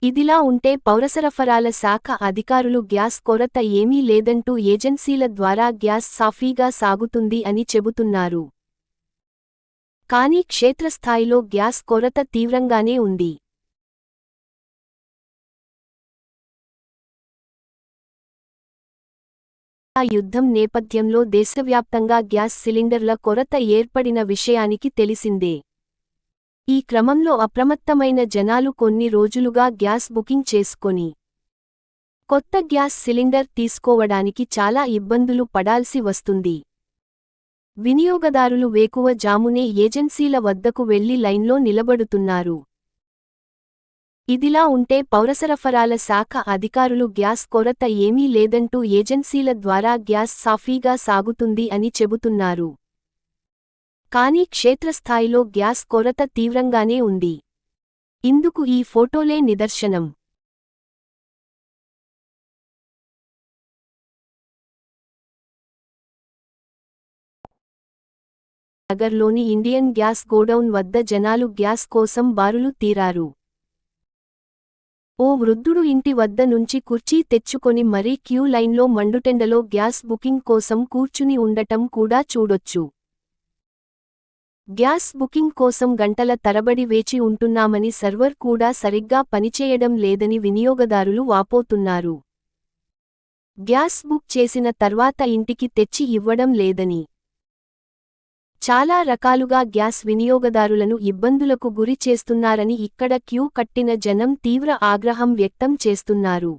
ఇదిలా ఉంటే పౌరసరఫరాల శాఖ అధికారులు గ్యాస్ కొరత ఏమీ లేదంటూ ఏజెన్సీల ద్వారా గ్యాస్ సాఫీగా సాగుతుంది అని చెబుతున్నారు. కానీ క్షేత్రస్థాయిలో గ్యాస్ కొరత తీవ్రంగానే ఉంది. యుద్ధం నేపథ్యంలో దేశవ్యాప్తంగా గ్యాస్ సిలిండర్ల కొరత ఏర్పడిన విషయానికి తెలిసిందే. ఈ క్రమంలో అప్రమత్తమైన జనాలు కొన్ని రోజులుగా గ్యాస్ బుకింగ్ చేసుకొని కొత్త గ్యాస్ సిలిండర్ తీసుకోవడానికి చాలా ఇబ్బందులు పడాల్సి వస్తుంది. వినియోగదారులు వేకువ జామునే ఏజెన్సీల వద్దకు వెళ్లి లైన్లో నిలబడుతున్నారు. ఇదిలా ఉంటే పౌరసరఫరాల శాఖ అధికారులు గ్యాస్ కొరత ఏమీ లేదంటూ ఏజెన్సీల ద్వారా గ్యాస్ సాఫీగా సాగుతుంది అని చెబుతున్నారు. కానీ క్షేత్రస్థాయిలో గ్యాస్ కొరత తీవ్రంగానే ఉంది. ఇందుకు ఈ ఫోటోలే నిదర్శనం. నగర్లోని ఇండియన్ గ్యాస్ గోడౌన్ వద్ద జనాలు గ్యాస్ కోసం బారులు తీరారు. ఓ వృద్ధుడు ఇంటి వద్ద నుంచి కుర్చీ తెచ్చుకొని మరీ క్యూ లైన్లో మండుటెండలో గ్యాస్ బుకింగ్ కోసం కూర్చుని ఉండటం కూడా చూడొచ్చు. గ్యాస్ బుకింగ్ కోసం గంటల తరబడి వేచి ఉంటున్నామని సర్వర్ కూడా సరిగ్గా పనిచేయడం లేదని వినియోగదారులు వాపోతున్నారు. గ్యాస్ బుక్ చేసిన తర్వాత ఇంటికి తెచ్చి ఇవ్వడం లేదని, చాలా రకాలుగా గ్యాస్ వినియోగదారులను ఇబ్బందులకు గురి చేస్తున్నారని ఇక్కడ క్యూ కట్టిన జనం తీవ్ర ఆగ్రహం వ్యక్తం చేస్తున్నారు.